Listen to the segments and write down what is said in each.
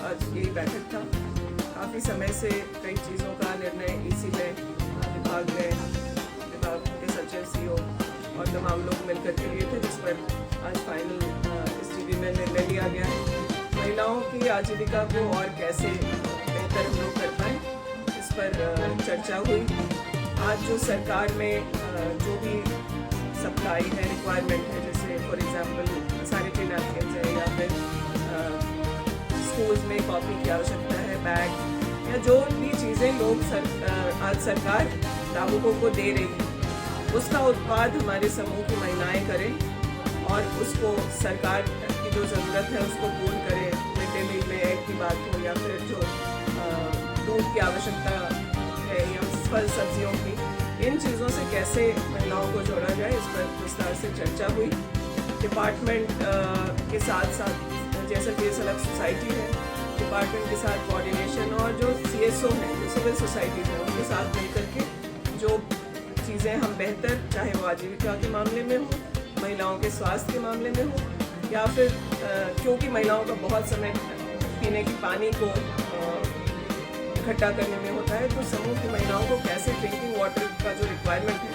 आज यही बैठक था। काफ़ी समय से कई चीज़ों का निर्णय इसी में विभाग के सचिव सीओ और तमाम लोग मिलकर के लिए थे, जिस पर आज फाइनल STB में निर्णय लिया गया है। महिलाओं की आजीविका को और कैसे बेहतर हम लोग कर पाएँ, इस पर चर्चा हुई। आज जो सरकार में जो भी सप्लाई है, रिक्वायरमेंट है, जैसे फॉर एग्जांपल सैनिटरी नैपकिन्स है या फिर स्कूल्स में कॉपी की आवश्यकता है, बैग या जो भी चीज़ें आज सरकार ग्राहकों को दे रही है, उसका उत्पाद हमारे समूह की महिलाएं करें और उसको सरकार की जो ज़रूरत है उसको पूर्ण करें। मिड डे मील में एग की बात हो या फिर जो दूध की आवश्यकता है या फल सब्जियों की, इन चीज़ों से कैसे महिलाओं को जोड़ा जाए, इस पर विस्तार से चर्चा हुई। डिपार्टमेंट के साथ साथ जैसे कि अलग सोसाइटी है, डिपार्टमेंट के साथ कोऑर्डिनेशन और जो CSO हैं, जो सिविल सोसाइटीज़ हैं, उनके साथ मिलकर के जो चीज़ें हम बेहतर, चाहे वो आजीविका के मामले में हो, महिलाओं के स्वास्थ्य के मामले में हो या फिर क्योंकि महिलाओं का बहुत समय पीने की पानी को इकट्ठा करने में होता है, तो समूह की महिलाओं को कैसे ड्रिंकिंग वाटर का जो रिक्वायरमेंट है,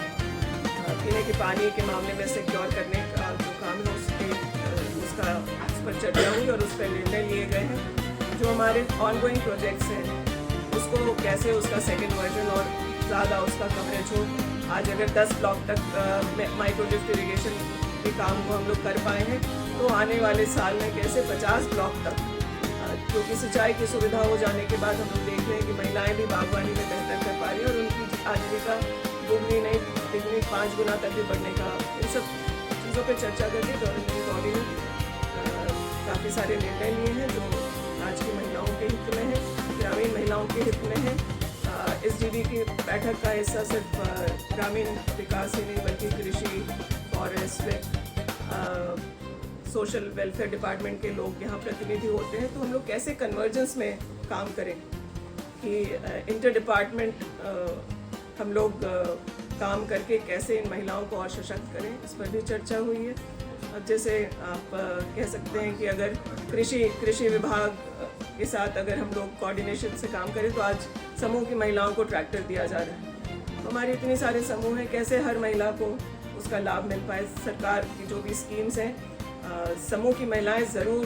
पीने के पानी के मामले में सिक्योर करने का जो काम है उस पर चर्चा हुई और उस पर निर्णय लिए गए हैं। जो हमारे ऑनगोइंग प्रोजेक्ट्स हैं उसको कैसे उसका सेकेंड वर्जन और ज़्यादा उसका कवरेज हो। आज अगर 10 ब्लॉक तक माइक्रो ड्रिफ्ट इरिगेशन के काम को हम लोग कर पाए हैं, तो आने वाले साल में कैसे 50 ब्लॉक तक, क्योंकि सिंचाई की सुविधा हो जाने के बाद हम लोग देख रहे हैं कि महिलाएं भी बागवानी में बेहतर कर पा रही हैं और उनकी आजीविका दुगनी नहीं तिगनी 5 गुना तक भी बढ़ने का, इन सब चीज़ों पर चर्चा करके गवर्नमेंट बॉडी ने काफ़ी सारे निर्णय लिए हैं जो आज की महिलाओं के हित में है, ग्रामीण महिलाओं के हित में है। SDB की बैठक का हिस्सा सिर्फ ग्रामीण विकास ही नहीं बल्कि कृषि, फॉरेस्ट, सोशल वेलफेयर डिपार्टमेंट के लोग यहाँ प्रतिनिधि होते हैं। तो हम लोग कैसे कन्वर्जेंस में काम करें कि इंटर डिपार्टमेंट हम लोग काम करके कैसे इन महिलाओं को और सशक्त करें, इस पर भी चर्चा हुई है। अब जैसे आप कह सकते हैं कि अगर कृषि विभाग के साथ अगर हम लोग कोऑर्डिनेशन से काम करें, तो आज समूह की महिलाओं को ट्रैक्टर दिया जा रहा है। हमारे इतने सारे समूह हैं, कैसे हर महिला को उसका लाभ मिल पाए। सरकार की जो भी स्कीम्स हैं, समूह की महिलाएं ज़रूर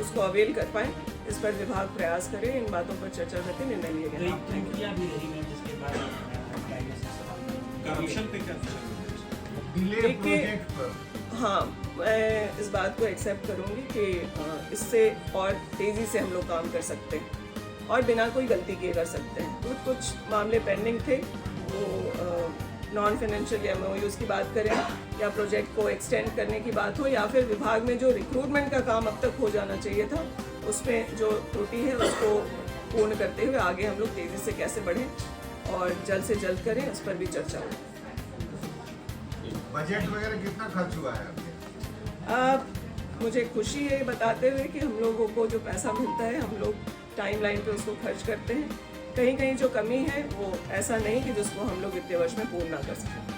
उसको अवेल कर पाएँ, इस पर विभाग प्रयास करे। इन बातों पर चर्चा करके निर्णय लिए गए। हाँ, मैं इस बात को एक्सेप्ट करूँगी कि इससे और तेज़ी से हम लोग काम कर सकते हैं और बिना कोई गलती किए कर सकते हैं। तो कुछ मामले पेंडिंग थे, वो नॉन फाइनेंशियल MOUs की बात करें या प्रोजेक्ट को एक्सटेंड करने की बात हो या फिर विभाग में जो रिक्रूटमेंट का काम अब तक हो जाना चाहिए था, उसमें जो त्रुटि है उसको पूर्ण करते हुए आगे हम लोग तेज़ी से कैसे बढ़ें और जल्द से जल्द करें, इस पर भी चर्चा हो। बजट वगैरह कितना खर्च हुआ है? मुझे खुशी है बताते हुए कि हम लोगों को जो पैसा मिलता है हम लोग टाइमलाइन पे उसको खर्च करते हैं। कहीं कहीं जो कमी है वो ऐसा नहीं कि जिसको हम लोग वित्तीय वर्ष में पूर्ण ना कर सकें।